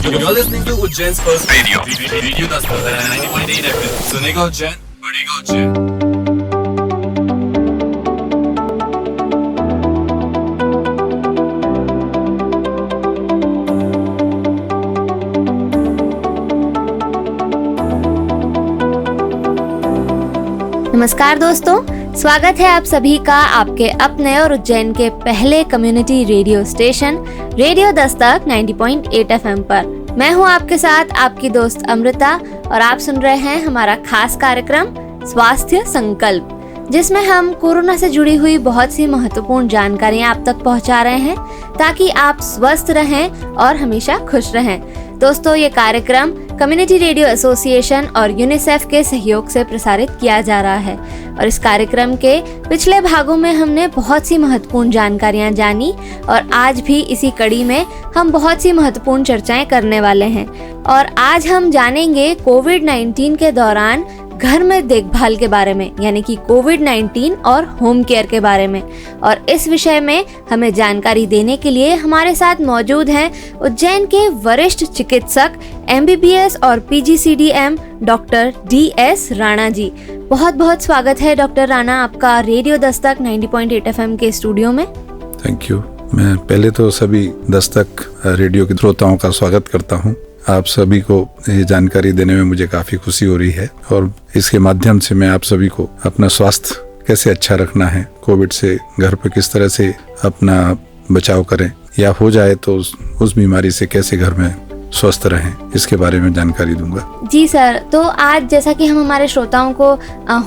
You're listening to Ujjain's first radio. Radio Dastar 90.8 FM. सुनेगा उज्जैन, बढ़ेगा उज्जैन। नमस्कार दोस्तों, स्वागत है आप सभी का आपके अपने और उज्जैन के पहले community radio station radio Dastak 90.8 FM पर। मैं हूं आपके साथ आपकी दोस्त अमृता और आप सुन रहे हैं हमारा खास कार्यक्रम स्वास्थ्य संकल्प, जिसमें हम कोरोना से जुड़ी हुई बहुत सी महत्वपूर्ण जानकारियां आप तक पहुंचा रहे हैं ताकि आप स्वस्थ रहें और हमेशा खुश रहें। दोस्तों, ये कार्यक्रम कम्युनिटी रेडियो एसोसिएशन और यूनिसेफ के सहयोग से प्रसारित किया जा रहा है और इस कार्यक्रम के पिछले भागों में हमने बहुत सी महत्वपूर्ण जानकारियां जानी और आज भी इसी कड़ी में हम बहुत सी महत्वपूर्ण चर्चाएं करने वाले हैं। और आज हम जानेंगे कोविड-19 के दौरान घर में देखभाल के बारे में, यानी कि कोविड-19 और होम केयर के बारे में। और इस विषय में हमें जानकारी देने के लिए हमारे साथ मौजूद हैं उज्जैन के वरिष्ठ चिकित्सक MBBS और PGCDM doctor DS Rana ji. बहुत बहुत स्वागत है डॉक्टर राणा आपका रेडियो दस्तक 90.8 FM के स्टूडियो में। Thank you. मैं पहले तो सभी दस्तक रेडियो के श्रोताओं का स्वागत करता हूँ। आप सभी को ये जानकारी देने में मुझे काफ़ी खुशी हो रही है और इसके माध्यम से मैं आप सभी को अपना स्वास्थ्य कैसे अच्छा रखना है, कोविड से घर पे किस तरह से अपना बचाव करें या हो जाए तो उस बीमारी से कैसे घर में स्वस्थ रहें, इसके बारे में जानकारी दूंगा। जी सर, तो आज जैसा कि हम हमारे श्रोताओं को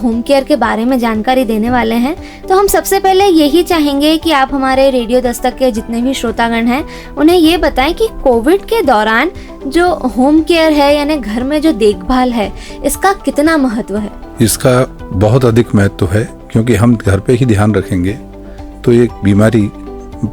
होम केयर के बारे में जानकारी देने वाले हैं, तो हम सबसे पहले यही चाहेंगे कि आप हमारे रेडियो दस्तक के जितने भी श्रोतागण हैं उन्हें ये बताएं कि कोविड के दौरान जो होम केयर है यानी घर में जो देखभाल है, इसका कितना महत्व है। इसका बहुत अधिक महत्व है, क्योंकि हम घर पे ही ध्यान रखेंगे तो ये बीमारी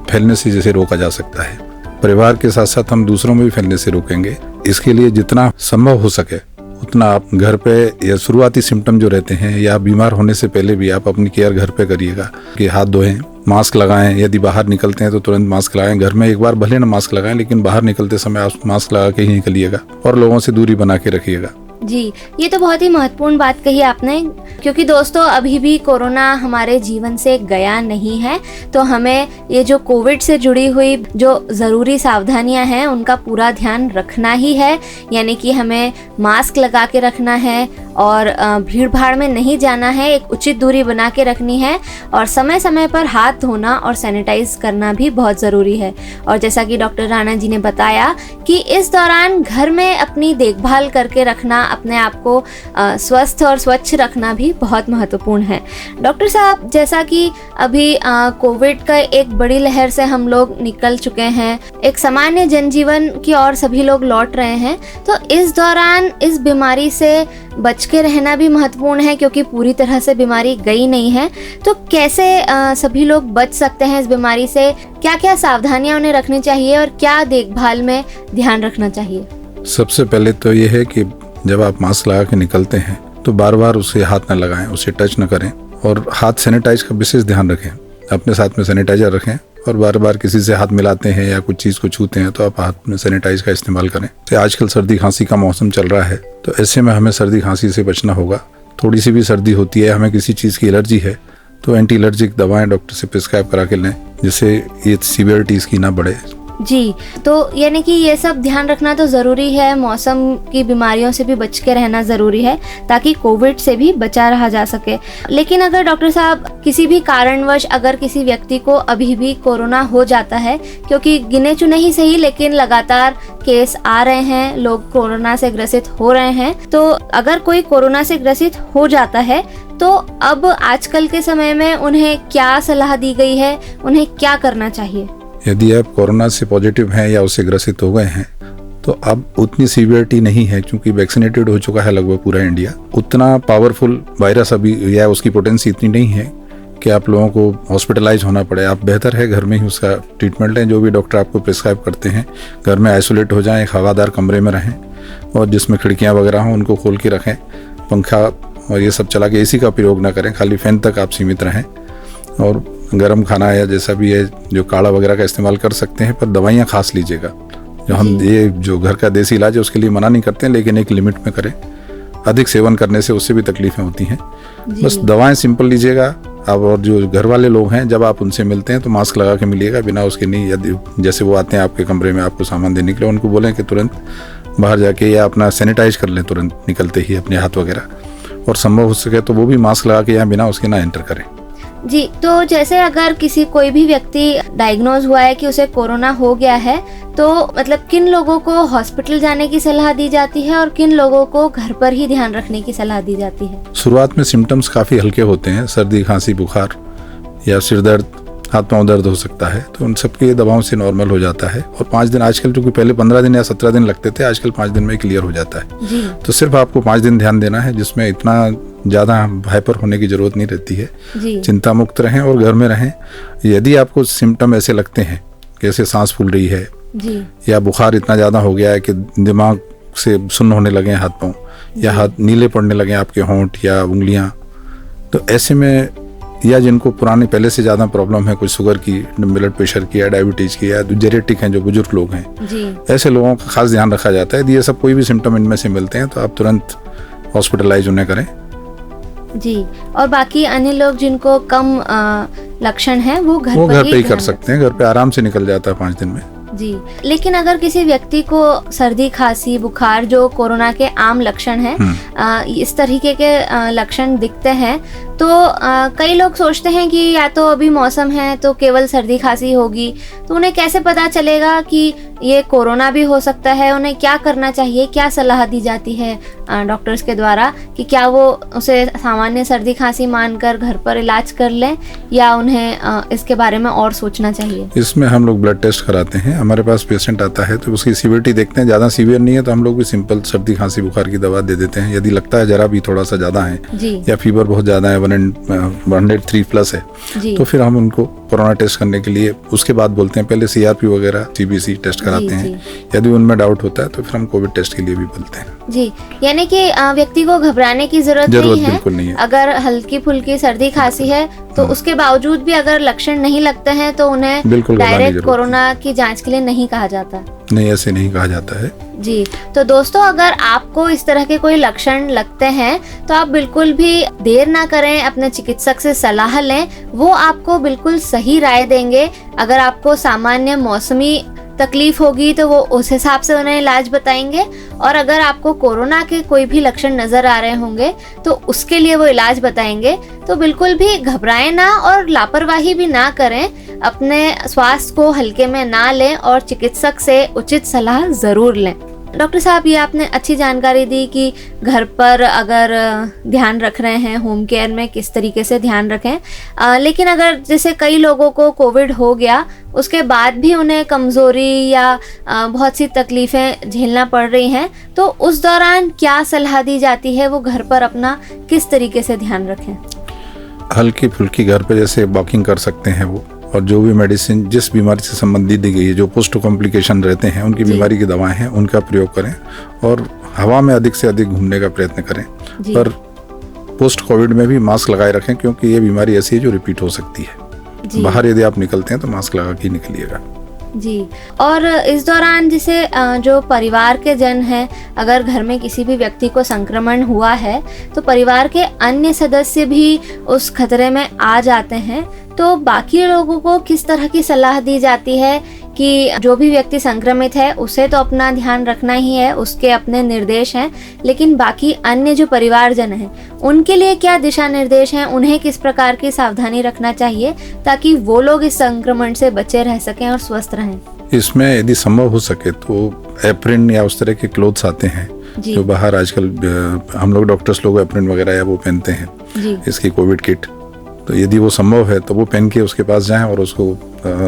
फैलने से जैसे रोका जा सकता है। परिवार के साथ साथ हम दूसरों में भी फैलने से रोकेंगे। इसके लिए जितना संभव हो सके उतना आप घर पे या शुरुआती सिम्टम जो रहते हैं या बीमार होने से पहले भी आप अपनी केयर घर पे करिएगा कि हाथ धोएं, मास्क लगाएं, यदि बाहर निकलते हैं तो तुरंत मास्क लगाएं। घर में एक बार भले ना मास्क लगाएं, लेकिन बाहर निकलते समय आप मास्क लगा के ही निकलिएगा और लोगों से दूरी बना के रखिएगा। जी, ये तो बहुत ही महत्वपूर्ण बात कही आपने, क्योंकि दोस्तों अभी भी कोरोना हमारे जीवन से गया नहीं है, तो हमें ये जो कोविड से जुड़ी हुई जो ज़रूरी सावधानियां हैं उनका पूरा ध्यान रखना ही है। यानी कि हमें मास्क लगा के रखना है और भीड़ भाड़ में नहीं जाना है, एक उचित दूरी बना के रखनी है और समय समय पर हाथ धोना और सैनिटाइज करना भी बहुत ज़रूरी है। और जैसा कि डॉक्टर राणा जी ने बताया कि इस दौरान घर में अपनी देखभाल करके रखना, अपने आप को स्वस्थ और स्वच्छ रखना भी बहुत महत्वपूर्ण है। डॉक्टर साहब, जैसा कि अभी कोविड का एक बड़ी लहर से हम लोग निकल चुके हैं, एक सामान्य जनजीवन की ओर सभी लोग लौट रहे हैं, तो इस दौरान इस बीमारी से बच के रहना भी महत्वपूर्ण है, क्योंकि पूरी तरह से बीमारी गई नहीं है। तो कैसे सभी लोग बच सकते हैं इस बीमारी से, क्या क्या सावधानियां उन्हें रखनी चाहिए और क्या देखभाल में ध्यान रखना चाहिए? सबसे पहले तो ये है कि जब आप मास्क लगा के निकलते हैं तो बार बार उसे हाथ न लगाएं, उसे टच न करें और हाथ सैनिटाइज का विशेष ध्यान रखें। अपने साथ में सैनिटाइजर रखें और बार बार किसी से हाथ मिलाते हैं या कुछ चीज़ को छूते हैं तो आप हाथ में सैनिटाइज का इस्तेमाल करें। तो आजकल सर्दी खांसी का मौसम चल रहा है, तो ऐसे में हमें सर्दी खांसी से बचना होगा। थोड़ी सी भी सर्दी होती है, हमें किसी चीज़ की एलर्जी है, तो एंटी एलर्जिक दवाएं डॉक्टर से प्रिस्क्राइब करा के लें, जिससे ये सीवियरिटी इसकी ना बढ़े। जी, तो यानी कि ये सब ध्यान रखना तो ज़रूरी है, मौसम की बीमारियों से भी बच के रहना ज़रूरी है ताकि कोविड से भी बचा रहा जा सके। लेकिन अगर डॉक्टर साहब किसी भी कारणवश अगर किसी व्यक्ति को अभी भी कोरोना हो जाता है, क्योंकि गिने चुने ही सही लेकिन लगातार केस आ रहे हैं, लोग कोरोना से ग्रसित हो रहे हैं, तो अगर कोई कोरोना से ग्रसित हो जाता है तो अब आजकल के समय में उन्हें क्या सलाह दी गई है, उन्हें क्या करना चाहिए? यदि आप कोरोना से पॉजिटिव हैं या उससे ग्रसित हो गए हैं तो अब उतनी सीवियरिटी नहीं है, क्योंकि वैक्सीनेटेड हो चुका है लगभग पूरा इंडिया। उतना पावरफुल वायरस अभी या उसकी पोटेंसी इतनी नहीं है कि आप लोगों को हॉस्पिटलाइज होना पड़े। आप बेहतर है घर में ही उसका ट्रीटमेंट लें, जो भी डॉक्टर आपको प्रिस्क्राइब करते हैं। घर में आइसोलेट हो जाएं, एक हवादार कमरे में रहें और जिसमें खिड़कियाँ वगैरह हों उनको खोल के रखें। पंखा और ये सब चला के एसी का प्रयोग ना करें, खाली फैन तक आप सीमित रहें। और गर्म खाना या जैसा भी है जो काढ़ा वगैरह का इस्तेमाल कर सकते हैं, पर दवाइयाँ खास लीजिएगा। जो हम ये जो घर का देसी इलाज है उसके लिए मना नहीं करते हैं, लेकिन एक लिमिट में करें। अधिक सेवन करने से उससे भी तकलीफें होती हैं। बस दवाएं सिंपल लीजिएगा अब, और जो घर वाले लोग हैं जब आप उनसे मिलते हैं तो मास्क लगा के मिलिएगा, बिना उसके नहीं। यदि जैसे वो आते हैं आपके कमरे में आपको सामान देने के लिए, उनको बोलें कि तुरंत बाहर जाके या अपना सैनिटाइज कर लें तुरंत निकलते ही अपने हाथ वगैरह, और संभव हो सके तो वो भी मास्क लगा के या बिना उसके ना एंटर करें। जी, तो जैसे अगर कोई भी व्यक्ति डायग्नोज हुआ है कि उसे कोरोना हो गया है, तो मतलब किन लोगों को हॉस्पिटल जाने की सलाह दी जाती है और किन लोगों को घर पर ही ध्यान रखने की सलाह दी जाती है? शुरुआत में सिम्टम्स काफ़ी हल्के होते हैं, सर्दी, खांसी, बुखार या सिर दर्द, हाथ पांव दर्द हो सकता है, तो उन सबके दवाओं से नॉर्मल हो जाता है। और 5 दिन, आजकल जो कि पहले 15 दिन या 17 दिन लगते थे, आजकल 5 दिन में क्लियर हो जाता है। जी। तो सिर्फ आपको 5 दिन ध्यान देना है, जिसमें इतना ज़्यादा हाइपर होने की ज़रूरत नहीं रहती है। चिंता मुक्त रहें और घर में रहें। यदि आपको सिम्टम ऐसे लगते हैं, जैसे सांस फूल रही है जी, या बुखार इतना ज़्यादा हो गया है कि दिमाग से सुन्न होने लगे हाथ पाँव, या हाथ नीले पड़ने लगे आपके होंठ या उंगलियां, तो ऐसे में, या जिनको पुराने पहले से ज़्यादा प्रॉब्लम है, कुछ शुगर की, ब्लड प्रेशर की या डायबिटीज़ की, या जेनेटिक हैं जो बुजुर्ग लोग हैं जी, ऐसे लोगों का खास ध्यान रखा जाता है। यदि ये सब कोई भी सिम्टम इनमें से मिलते हैं तो आप तुरंत हॉस्पिटलाइज उन्हें करें। जी। और बाकी अन्य लोग जिनको कम लक्षण हैं वो घर पे ही कर सकते हैं, घर पे आराम से निकल जाता है 5 दिन में। जी। लेकिन अगर किसी व्यक्ति को सर्दी, खांसी, बुखार जो कोरोना के आम लक्षण हैं, इस तरीके के लक्षण दिखते हैं, तो कई लोग सोचते हैं कि या तो अभी मौसम है तो केवल सर्दी खांसी होगी, तो उन्हें कैसे पता चलेगा कि ये कोरोना भी हो सकता है? उन्हें क्या करना चाहिए, क्या सलाह दी जाती है डॉक्टर्स के द्वारा कि क्या वो उसे सामान्य सर्दी खांसी मानकर घर पर इलाज कर लें, या उन्हें इसके बारे में और सोचना चाहिए? इसमें हम लोग ब्लड टेस्ट कराते हैं। हमारे पास पेशेंट आता है तो उसकी सीवियरिटी देखते हैं, ज़्यादा सीवियर नहीं है तो हम लोग भी सिंपल सर्दी खांसी बुखार की दवा दे देते हैं। यदि लगता है जरा भी थोड़ा सा ज़्यादा है या फीवर बहुत ज़्यादा है, 103 प्लस है, तो फिर हम उनको कोरोना टेस्ट करने के लिए उसके बाद बोलते हैं। पहले CRP वगैरह, CBC टेस्ट कराते हैं। यदि उनमें डाउट होता है तो फिर हम कोविड टेस्ट के लिए भी बोलते हैं। जी, यानी कि व्यक्ति को घबराने की जरूरत बिल्कुल नहीं है। अगर हल्की फुल्की सर्दी खांसी है तो उसके बावजूद भी अगर लक्षण नहीं लगते हैं तो उन्हें डायरेक्ट कोरोना की जांच के लिए नहीं कहा जाता। नहीं, ऐसे नहीं कहा जाता है। जी, तो दोस्तों, अगर आपको इस तरह के कोई लक्षण लगते हैं तो आप बिल्कुल भी देर ना करें, अपने चिकित्सक से सलाह लें। वो आपको बिल्कुल सही राय देंगे। अगर आपको सामान्य मौसमी तकलीफ होगी तो वो उस हिसाब से उन्हें इलाज बताएंगे, और अगर आपको कोरोना के कोई भी लक्षण नजर आ रहे होंगे तो उसके लिए वो इलाज बताएंगे। तो बिल्कुल भी घबराएं ना और लापरवाही भी ना करें, अपने स्वास्थ्य को हल्के में ना लें और चिकित्सक से उचित सलाह जरूर लें। डॉक्टर साहब, ये आपने अच्छी जानकारी दी कि घर पर अगर ध्यान रख रहे हैं, होम केयर में किस तरीके से ध्यान रखें। लेकिन अगर जैसे कई लोगों को कोविड हो गया, उसके बाद भी उन्हें कमज़ोरी या बहुत सी तकलीफ़ें झेलना पड़ रही हैं, तो उस दौरान क्या सलाह दी जाती है? वो घर पर अपना किस तरीके से ध्यान रखें? हल्की फुल्की घर पे जैसे वॉकिंग कर सकते हैं वो, और जो भी मेडिसिन जिस बीमारी से संबंधित दी गई है, जो पोस्ट कॉम्प्लिकेशन रहते हैं उनकी बीमारी की दवाएं हैं, उनका प्रयोग करें, और हवा में अधिक से अधिक घूमने का प्रयत्न करें। पर पोस्ट कोविड में भी मास्क लगाए रखें, क्योंकि ये बीमारी ऐसी है जो रिपीट हो सकती है। बाहर यदि आप निकलते हैं तो मास्क लगा के निकलिएगा। जी, और इस दौरान जैसे जो परिवार के जन हैं, अगर घर में किसी भी व्यक्ति को संक्रमण हुआ है तो परिवार के अन्य सदस्य भी उस खतरे में आ जाते हैं, तो बाकी लोगों को किस तरह की सलाह दी जाती है कि जो भी व्यक्ति संक्रमित है उसे तो अपना ध्यान रखना ही है, उसके अपने निर्देश हैं, लेकिन बाकी अन्य जो परिवारजन हैं उनके लिए क्या दिशा निर्देश हैं? उन्हें किस प्रकार की सावधानी रखना चाहिए ताकि वो लोग इस संक्रमण से बचे रह सकें और स्वस्थ रहें? इसमें यदि संभव हो सके तो एप्रिन या उस तरह के क्लोथ्स आते हैं जो बाहर आजकल हम लोग डॉक्टर्स लोग एप्रिन वगैरह या वो पहनते हैं, इसकी कोविड किट, तो यदि वो संभव है तो वो पहन के उसके पास जाएं और उसको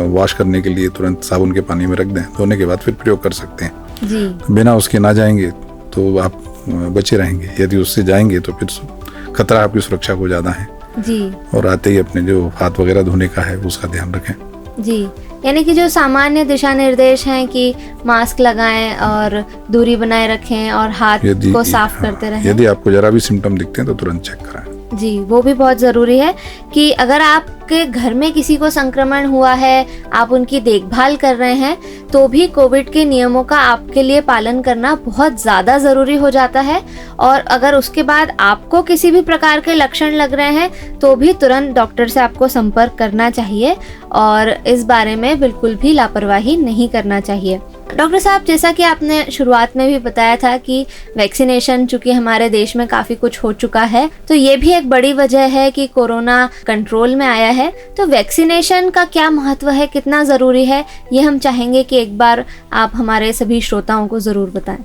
वॉश करने के लिए तुरंत साबुन के पानी में रख दें। धोने के बाद फिर प्रयोग कर सकते हैं। जी। बिना उसके ना जाएंगे तो आप बचे रहेंगे, यदि उससे जाएंगे तो फिर खतरा आपकी सुरक्षा को ज़्यादा है। जी। और आते ही अपने जो हाथ वगैरह धोने का है उसका ध्यान रखें। जी, यानी कि जो सामान्य दिशा निर्देश हैं कि मास्क लगाएं और दूरी बनाए रखें और हाथ को साफ करते रहें। यदि आपको जरा भी सिम्टम दिखते हैं तो तुरंत चेक कराएं। जी, वो भी बहुत ज़रूरी है कि अगर आपके घर में किसी को संक्रमण हुआ है, आप उनकी देखभाल कर रहे हैं, तो भी कोविड के नियमों का आपके लिए पालन करना बहुत ज़्यादा ज़रूरी हो जाता है। और अगर उसके बाद आपको किसी भी प्रकार के लक्षण लग रहे हैं तो भी तुरंत डॉक्टर से आपको संपर्क करना चाहिए और इस बारे में बिल्कुल भी लापरवाही नहीं करना चाहिए। डॉक्टर साहब, जैसा कि आपने शुरुआत में भी बताया था कि वैक्सीनेशन चूंकि हमारे देश में काफ़ी कुछ हो चुका है, तो ये भी एक बड़ी वजह है कि कोरोना कंट्रोल में आया है। तो वैक्सीनेशन का क्या महत्व है, कितना ज़रूरी है, ये हम चाहेंगे कि एक बार आप हमारे सभी श्रोताओं को ज़रूर बताएं।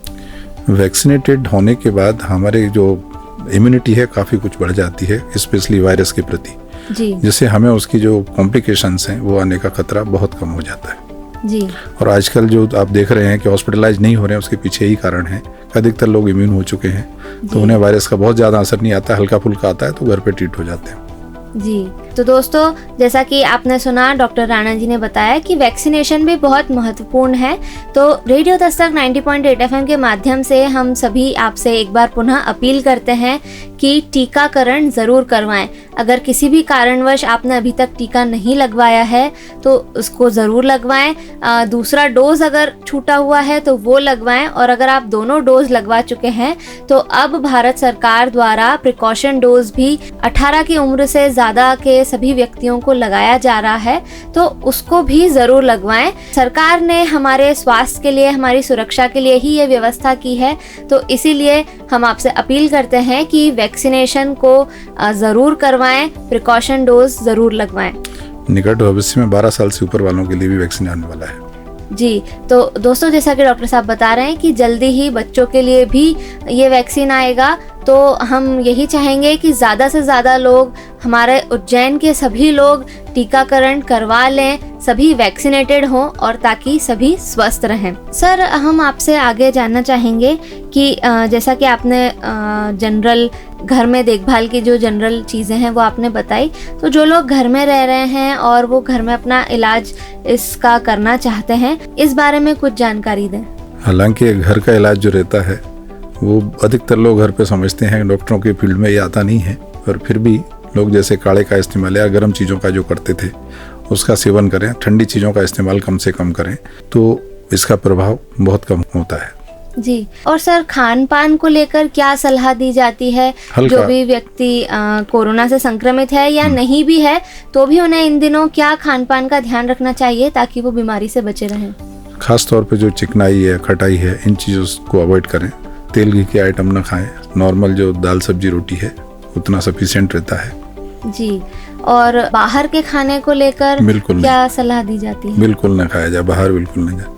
वैक्सीनेटेड होने के बाद हमारे जो इम्यूनिटी है काफ़ी कुछ बढ़ जाती है, स्पेशली वायरस के प्रति, जी, जिससे हमें उसकी जो कॉम्प्लिकेशंस हैं वो आने का खतरा बहुत कम हो जाता है। जी, और आजकल जो आप देख रहे हैं कि हॉस्पिटलाइज नहीं हो रहे हैं, उसके पीछे यही कारण है। अधिकतर लोग इम्यून हो चुके हैं, तो उन्हें वायरस का बहुत ज़्यादा असर नहीं आता, हल्का फुल्का आता है तो घर पे ट्रीट हो जाते हैं। जी। तो दोस्तों, जैसा कि आपने सुना, डॉक्टर राणा जी ने बताया कि वैक्सीनेशन भी बहुत महत्वपूर्ण है। तो रेडियो दस्तक 90.8 FM के माध्यम से हम सभी आपसे एक बार पुनः अपील करते हैं कि टीकाकरण ज़रूर करवाएं। अगर किसी भी कारणवश आपने अभी तक टीका नहीं लगवाया है तो उसको ज़रूर लगवाएं। दूसरा डोज अगर छूटा हुआ है तो वो लगवाएं, और अगर आप दोनों डोज लगवा चुके हैं तो अब भारत सरकार द्वारा प्रिकॉशन डोज भी 18 की उम्र से ज़्यादा के सभी व्यक्तियों को लगाया जा रहा है, तो उसको भी ज़रूर लगवाएं। सरकार ने हमारे स्वास्थ्य के लिए, हमारी सुरक्षा के लिए ही ये व्यवस्था की है, तो इसीलिए हम आपसे अपील करते हैं कि वैक्सीनेशन को ज़रूर करवाएं, प्रिकॉशन डोज ज़रूर लगवाएं। निकट भविष्य में 12 साल से ऊपर वालों के लिए भी वैक्सीन आने वाला है। जी, तो दोस्तों, जैसा कि डॉक्टर साहब बता रहे हैं कि जल्दी ही बच्चों के लिए भी ये वैक्सीन आएगा, तो हम यही चाहेंगे कि ज़्यादा से ज़्यादा लोग, हमारे उज्जैन के सभी लोग टीकाकरण करवा लें, सभी वैक्सीनेटेड हों और ताकि सभी स्वस्थ रहें। सर, हम आपसे आगे जानना चाहेंगे कि जैसा कि आपने जनरल घर में देखभाल की जो जनरल चीज़ें हैं वो आपने बताई, तो जो लोग घर में रह रहे हैं और वो घर में अपना इलाज इसका करना चाहते हैं, इस बारे में कुछ जानकारी दें। हालांकि घर का इलाज जो रहता है वो अधिकतर लोग घर पे समझते हैं, डॉक्टरों के फील्ड में ये आता नहीं है, पर फिर भी लोग जैसे काढ़े का इस्तेमाल या गर्म चीज़ों का जो करते थे उसका सेवन करें, ठंडी चीज़ों का इस्तेमाल कम से कम करें, तो इसका प्रभाव बहुत कम होता है। जी, और सर, खान पान को लेकर क्या सलाह दी जाती है? जो भी व्यक्ति कोरोना से संक्रमित है या नहीं भी है, तो भी उन्हें इन दिनों क्या खान पान का ध्यान रखना चाहिए ताकि वो बीमारी से बचे रहें? खास तौर पे जो चिकनाई है, खटाई है, इन चीज़ों को अवॉइड करें। तेल घी के आइटम ना खाएं। नॉर्मल जो दाल सब्जी रोटी है उतना सफिशिएंट रहता है। जी, और बाहर के खाने को लेकर क्या सलाह दी जाती है? बिल्कुल ना खाया जाए, बाहर बिल्कुल नहीं जाए।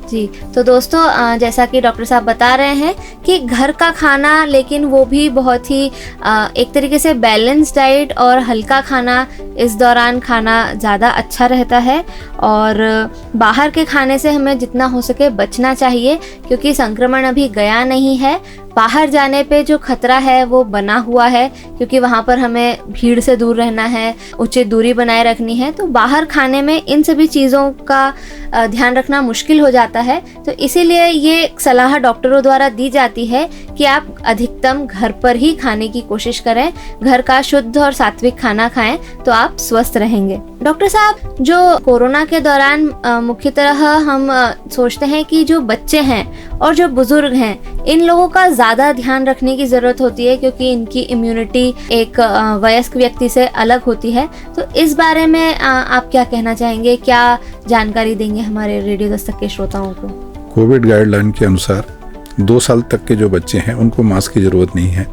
जी, तो दोस्तों, जैसा कि डॉक्टर साहब बता रहे हैं कि घर का खाना, लेकिन वो भी बहुत ही एक तरीके से बैलेंस डाइट और हल्का खाना इस दौरान खाना ज़्यादा अच्छा रहता है, और बाहर के खाने से हमें जितना हो सके बचना चाहिए, क्योंकि संक्रमण अभी गया नहीं है। बाहर जाने पे जो खतरा है वो बना हुआ है, क्योंकि वहाँ पर हमें भीड़ से दूर रहना है, उचित दूरी बनाए रखनी है, तो बाहर खाने में इन सभी चीज़ों का ध्यान रखना मुश्किल हो जाता है। तो इसीलिए ये सलाह डॉक्टरों द्वारा दी जाती है कि आप अधिकतम घर पर ही खाने की कोशिश करें, घर का शुद्ध और सात्विक खाना खाएं, तो आप स्वस्थ रहेंगे। डॉक्टर साहब, जो कोरोना के दौरान मुख्यतः हम सोचते हैं कि जो बच्चे हैं और जो बुजुर्ग हैं, इन लोगों का ज़्यादा ध्यान रखने की ज़रूरत होती है, क्योंकि इनकी इम्यूनिटी एक वयस्क व्यक्ति से अलग होती है। तो इस बारे में आप क्या कहना चाहेंगे, क्या जानकारी देंगे हमारे रेडियो दस्तक के श्रोताओं को? कोविड गाइडलाइन के अनुसार 2 साल तक के जो बच्चे हैं उनको मास्क की ज़रूरत नहीं है,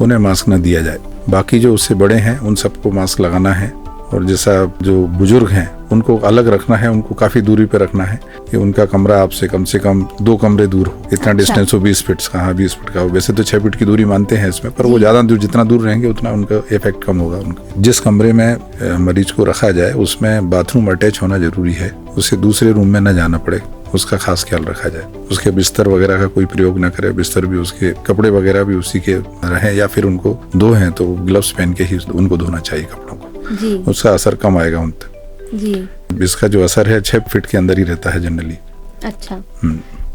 उन्हें मास्क न दिया जाए। बाकी जो उससे बड़े हैं उन सबको मास्क लगाना है, और जैसा जो बुजुर्ग हैं उनको अलग रखना है, उनको काफ़ी दूरी पे रखना है कि उनका कमरा आपसे कम से कम 2 कमरे दूर हो। इतना डिस्टेंस हो 20 फीट का, 20 फीट का हो। वैसे तो 6 फीट की दूरी मानते हैं इसमें, पर वो ज़्यादा दूर, जितना दूर रहेंगे उतना उनका इफेक्ट कम होगा उनका। जिस कमरे में मरीज को रखा जाए उसमें बाथरूम अटैच होना जरूरी है, उसे दूसरे रूम में न जाना पड़े, उसका खास ख्याल रखा जाए। उसके बिस्तर वगैरह का कोई प्रयोग न करे, बिस्तर भी उसके, कपड़े वगैरह भी उसी के रहें, या फिर उनको धोएं तो ग्लव्स पहन के ही उनको धोना चाहिए कपड़ों को। जी, उसका असर कम आएगा उन तक। जी, इसका जो असर है 6 फीट के अंदर ही रहता है जनरली। अच्छा।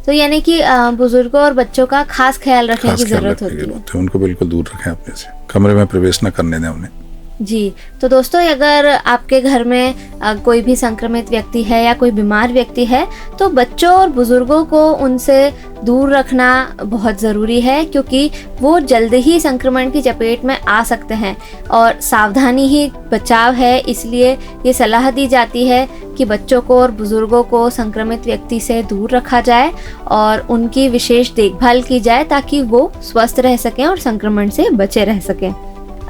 तो यानी कि बुजुर्गों और बच्चों का खास ख्याल रखने की जरूरत होती है। उनको बिल्कुल दूर रखें अपने से, कमरे में प्रवेश न करने दें उन्हें। जी, तो दोस्तों अगर आपके घर में कोई भी संक्रमित व्यक्ति है या कोई बीमार व्यक्ति है तो बच्चों और बुजुर्गों को उनसे दूर रखना बहुत ज़रूरी है, क्योंकि वो जल्द ही संक्रमण की चपेट में आ सकते हैं और सावधानी ही बचाव है। इसलिए ये सलाह दी जाती है कि बच्चों को और बुजुर्गों को संक्रमित व्यक्ति से दूर रखा जाए और उनकी विशेष देखभाल की जाए ताकि वो स्वस्थ रह सकें और संक्रमण से बचे रह सकें।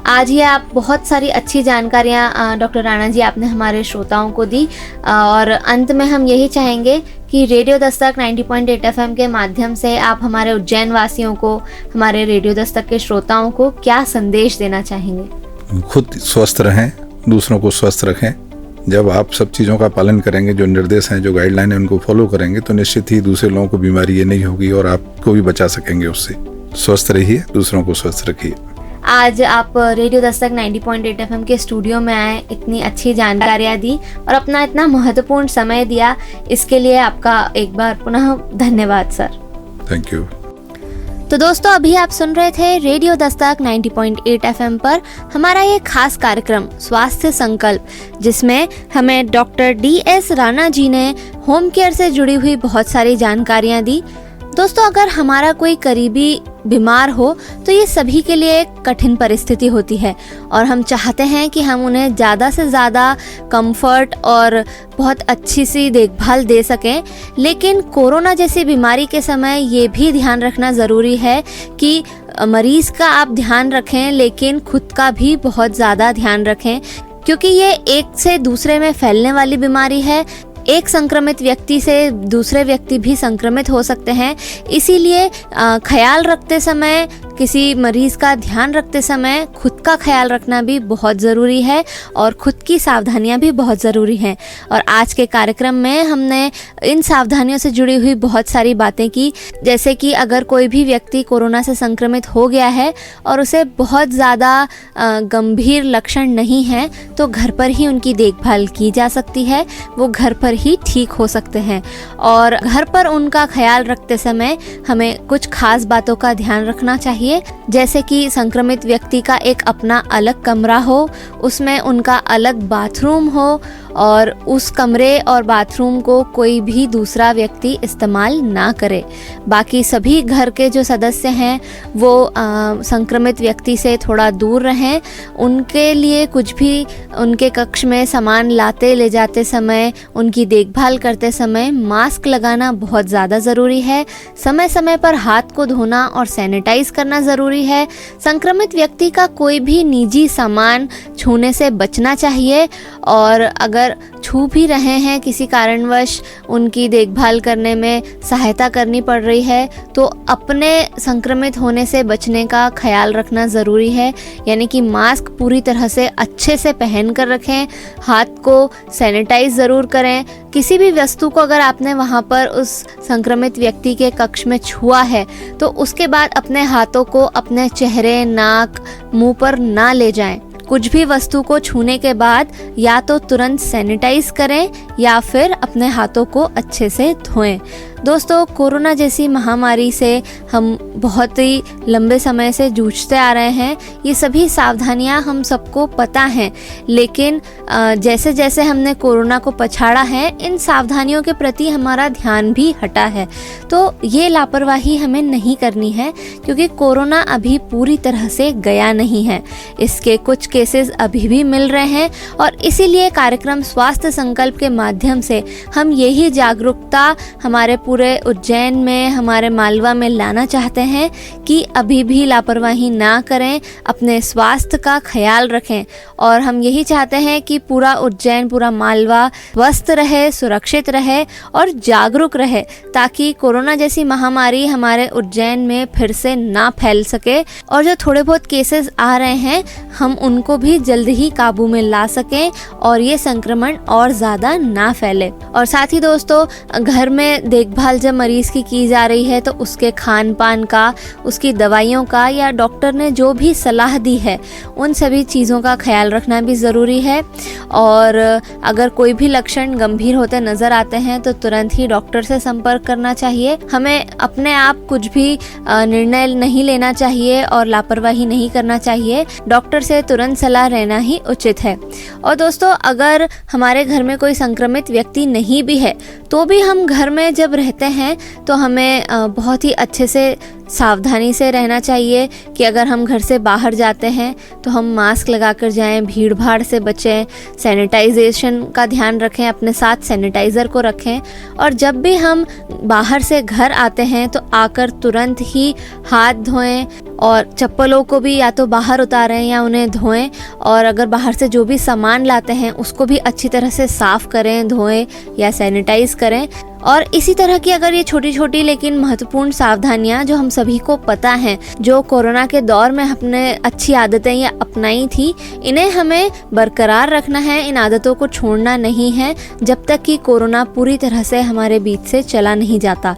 आज ये आप बहुत सारी अच्छी जानकारियाँ डॉक्टर राणा जी आपने हमारे श्रोताओं को दी और अंत में हम यही चाहेंगे कि रेडियो दस्तक 90.8 FM के माध्यम से आप हमारे उज्जैन वासियों को, हमारे रेडियो दस्तक के श्रोताओं को क्या संदेश देना चाहेंगे? खुद स्वस्थ रहें, दूसरों को स्वस्थ रखें। जब आप सब चीज़ों का पालन करेंगे, जो निर्देश हैं, जो गाइडलाइन है, उनको फॉलो करेंगे तो निश्चित ही दूसरे लोगों को बीमारी ये नहीं होगी और आपको भी बचा सकेंगे उससे। स्वस्थ रहिए, दूसरों को स्वस्थ रखिए। आज आप रेडियो दस्तक 90.8 FM के स्टूडियो में आए, इतनी अच्छी जानकारियाँ दी और अपना इतना महत्वपूर्ण समय दिया, इसके लिए आपका एक बार पुनः धन्यवाद सर। Thank you. तो दोस्तों अभी आप सुन रहे थे रेडियो दस्तक 90.8 FM पर हमारा ये खास कार्यक्रम स्वास्थ्य संकल्प, जिसमें हमें डॉक्टर DS राणा जी ने होम केयर से जुड़ी हुई बहुत सारी जानकारियाँ दी। दोस्तों अगर हमारा कोई करीबी बीमार हो तो ये सभी के लिए एक कठिन परिस्थिति होती है और हम चाहते हैं कि हम उन्हें ज़्यादा से ज़्यादा कंफर्ट और बहुत अच्छी सी देखभाल दे सकें। लेकिन कोरोना जैसी बीमारी के समय ये भी ध्यान रखना ज़रूरी है कि मरीज़ का आप ध्यान रखें लेकिन खुद का भी बहुत ज़्यादा ध्यान रखें, क्योंकि ये एक से दूसरे में फैलने वाली बीमारी है। एक संक्रमित व्यक्ति से दूसरे व्यक्ति भी संक्रमित हो सकते हैं। इसीलिए ख्याल रखते समय, किसी मरीज़ का ध्यान रखते समय खुद का ख्याल रखना भी बहुत ज़रूरी है और खुद की सावधानियां भी बहुत ज़रूरी हैं। और आज के कार्यक्रम में हमने इन सावधानियों से जुड़ी हुई बहुत सारी बातें की, जैसे कि अगर कोई भी व्यक्ति कोरोना से संक्रमित हो गया है और उसे बहुत ज़्यादा गंभीर लक्षण नहीं है तो घर पर ही उनकी देखभाल की जा सकती है, वो घर पर ही ठीक हो सकते हैं। और घर पर उनका ख्याल रखते समय हमें कुछ खास बातों का ध्यान रखना चाहिए, जैसे कि संक्रमित व्यक्ति का एक अपना अलग कमरा हो, उसमें उनका अलग बाथरूम हो और उस कमरे और बाथरूम को कोई भी दूसरा व्यक्ति इस्तेमाल ना करे। बाकी सभी घर के जो सदस्य हैं वो संक्रमित व्यक्ति से थोड़ा दूर रहें। उनके लिए कुछ भी उनके कक्ष में सामान लाते ले जाते समय, उनकी देखभाल करते समय मास्क लगाना बहुत ज़्यादा ज़रूरी है। समय समय पर हाथ को धोना और सैनिटाइज करना ज़रूरी है। संक्रमित व्यक्ति का कोई भी निजी सामान छूने से बचना चाहिए और अगर छू भी रहे हैं, किसी कारणवश उनकी देखभाल करने में सहायता करनी पड़ रही है तो अपने संक्रमित होने से बचने का ख्याल रखना ज़रूरी है। यानी कि मास्क पूरी तरह से अच्छे से पहन कर रखें, हाथ को सैनिटाइज ज़रूर करें। किसी भी वस्तु को अगर आपने वहाँ पर उस संक्रमित व्यक्ति के कक्ष में छुआ है तो उसके बाद अपने हाथों को अपने चेहरे, नाक, मुंह पर ना ले जाएं। कुछ भी वस्तु को छूने के बाद या तो तुरंत सैनिटाइज करें या फिर अपने हाथों को अच्छे से धोएं। दोस्तों कोरोना जैसी महामारी से हम बहुत ही लंबे समय से जूझते आ रहे हैं। ये सभी सावधानियां हम सबको पता हैं, लेकिन जैसे जैसे हमने कोरोना को पछाड़ा है, इन सावधानियों के प्रति हमारा ध्यान भी हटा है। तो ये लापरवाही हमें नहीं करनी है, क्योंकि कोरोना अभी पूरी तरह से गया नहीं है। इसके कुछ केसेस अभी भी मिल रहे हैं और इसीलिए कार्यक्रम स्वास्थ्य संकल्प के माध्यम से हम यही जागरूकता हमारे पूरे उज्जैन में, हमारे मालवा में लाना चाहते हैं कि अभी भी लापरवाही ना करें, अपने स्वास्थ्य का ख्याल रखें। और हम यही चाहते हैं कि पूरा उज्जैन, पूरा मालवा स्वस्थ रहे, सुरक्षित रहे और जागरूक रहे, ताकि कोरोना जैसी महामारी हमारे उज्जैन में फिर से ना फैल सके और जो थोड़े बहुत केसेस आ रहे हैं हम उनको भी जल्द ही काबू में ला सकें और ये संक्रमण और ज़्यादा ना फैले। और साथ ही दोस्तों घर में देखभाल देखभाल जब मरीज़ की जा रही है तो उसके खान पान का, उसकी दवाइयों का या डॉक्टर ने जो भी सलाह दी है उन सभी चीज़ों का ख्याल रखना भी ज़रूरी है। और अगर कोई भी लक्षण गंभीर होते नज़र आते हैं तो तुरंत ही डॉक्टर से संपर्क करना चाहिए। हमें अपने आप कुछ भी निर्णय नहीं लेना चाहिए और लापरवाही नहीं करना चाहिए। डॉक्टर से तुरंत सलाह लेना ही उचित है। और दोस्तों, अगर हमारे घर में कोई संक्रमित व्यक्ति नहीं भी है तो भी हम घर में जब रहते हैं तो हमें बहुत ही अच्छे से सावधानी से रहना चाहिए कि अगर हम घर से बाहर जाते हैं तो हम मास्क लगाकर जाएं, भीड़ भाड़ से बचें, सैनिटाइजेशन का ध्यान रखें, अपने साथ सैनिटाइज़र को रखें। और जब भी हम बाहर से घर आते हैं तो आकर तुरंत ही हाथ धोएं और चप्पलों को भी या तो बाहर उतारें या उन्हें धोएं। और अगर बाहर से जो भी सामान लाते हैं उसको भी अच्छी तरह से साफ़ करें, धोएं या सैनिटाइज़ करें। और इसी तरह की अगर ये छोटी छोटी लेकिन महत्वपूर्ण सावधानियां जो हम सभी को पता हैं, जो कोरोना के दौर में हमने अच्छी आदतें या अपनाई थी, इन्हें हमें बरकरार रखना है। इन आदतों को छोड़ना नहीं है जब तक कि कोरोना पूरी तरह से हमारे बीच से चला नहीं जाता।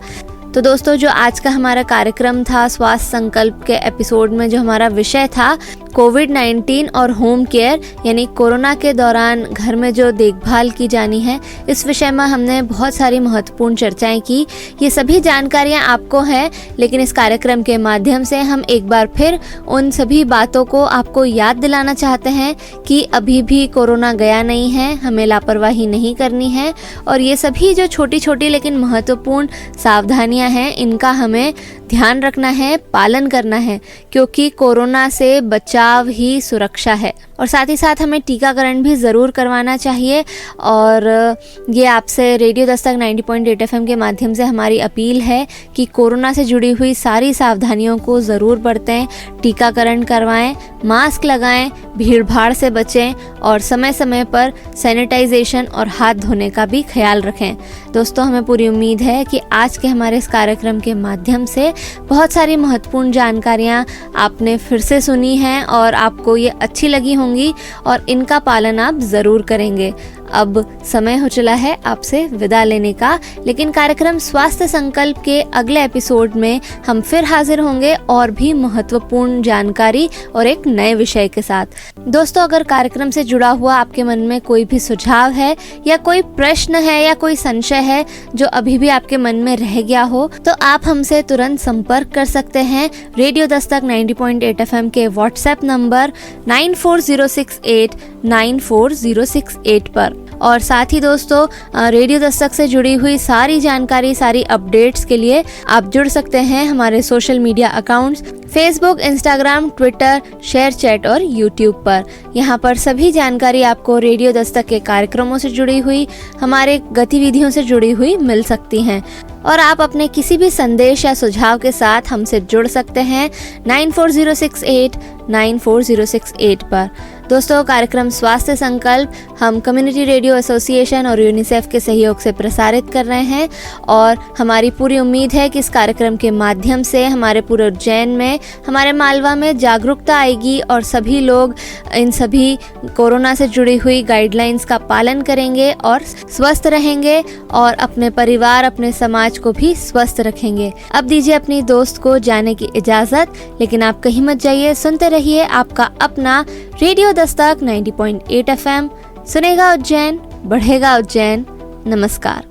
तो दोस्तों, जो आज का हमारा कार्यक्रम था स्वास्थ्य संकल्प के एपिसोड में जो हमारा विषय था कोविड-19 और होम केयर, यानी कोरोना के दौरान घर में जो देखभाल की जानी है, इस विषय में हमने बहुत सारी महत्वपूर्ण चर्चाएं की। ये सभी जानकारियां आपको हैं, लेकिन इस कार्यक्रम के माध्यम से हम एक बार फिर उन सभी बातों को आपको याद दिलाना चाहते हैं कि अभी भी कोरोना गया नहीं है, हमें लापरवाही नहीं करनी है। और ये सभी जो छोटी छोटी लेकिन महत्वपूर्ण सावधानियां हैं, इनका हमें ध्यान रखना है, पालन करना है, क्योंकि कोरोना से बचाव ही सुरक्षा है। और साथ ही साथ हमें टीकाकरण भी ज़रूर करवाना चाहिए। और ये आपसे रेडियो दस्तक 90.8 FM के माध्यम से हमारी अपील है कि कोरोना से जुड़ी हुई सारी सावधानियों को ज़रूर बरतें, टीकाकरण करवाएं, मास्क लगाएं, भीड़ भाड़ से बचें और समय समय पर सैनिटाइजेशन और हाथ धोने का भी ख्याल रखें। दोस्तों, हमें पूरी उम्मीद है कि आज के हमारे इस कार्यक्रम के माध्यम से बहुत सारी महत्वपूर्ण जानकारियाँ आपने फिर से सुनी हैं और आपको ये अच्छी लगी होंगी और इनका पालन आप ज़रूर करेंगे। अब समय हो चला है आपसे विदा लेने का, लेकिन कार्यक्रम स्वास्थ्य संकल्प के अगले एपिसोड में हम फिर हाजिर होंगे और भी महत्वपूर्ण जानकारी और एक नए विषय के साथ। दोस्तों, अगर कार्यक्रम से जुड़ा हुआ आपके मन में कोई भी सुझाव है या कोई प्रश्न है या कोई संशय है जो अभी भी आपके मन में रह गया हो, तो आप हमसे तुरंत संपर्क कर सकते हैं रेडियो दस्तक 90.8 FM के व्हाट्सएप नंबर 9406894068 पर। और साथ ही दोस्तों, रेडियो दस्तक से जुड़ी हुई सारी जानकारी, सारी अपडेट्स के लिए आप जुड़ सकते हैं हमारे social media accounts Facebook, Instagram, Twitter, share chat और यूट्यूब पर। यहाँ पर सभी जानकारी आपको रेडियो दस्तक के कार्यक्रमों से जुड़ी हुई, हमारे गतिविधियों से जुड़ी हुई मिल सकती हैं। और आप अपने किसी भी संदेश या सुझाव के साथ हमसे जुड़ सकते हैं 9406894068 पर। दोस्तों, कार्यक्रम स्वास्थ्य संकल्प हम कम्युनिटी रेडियो एसोसिएशन और यूनिसेफ के सहयोग से प्रसारित कर रहे हैं और हमारी पूरी उम्मीद है कि इस कार्यक्रम के माध्यम से हमारे पूरे उज्जैन में, हमारे मालवा में जागरूकता आएगी और सभी लोग इन सभी कोरोना से जुड़ी हुई गाइडलाइंस का पालन करेंगे और स्वस्थ रहेंगे और अपने परिवार, अपने समाज को भी स्वस्थ रखेंगे। अब दीजिए अपनी दोस्त को जाने की इजाजत, लेकिन आप कहीं मत जाइए, सुनते रहिए आपका अपना रेडियो दस्तक 90.8 FM। सुनेगा उज्जैन, बढ़ेगा उज्जैन। नमस्कार।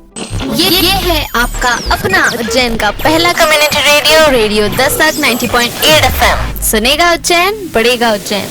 ये है आपका अपना उज्जैन का पहला community radio, radio Dastak 90.8 FM। सुनेगा उज्जैन, बढ़ेगा उज्जैन।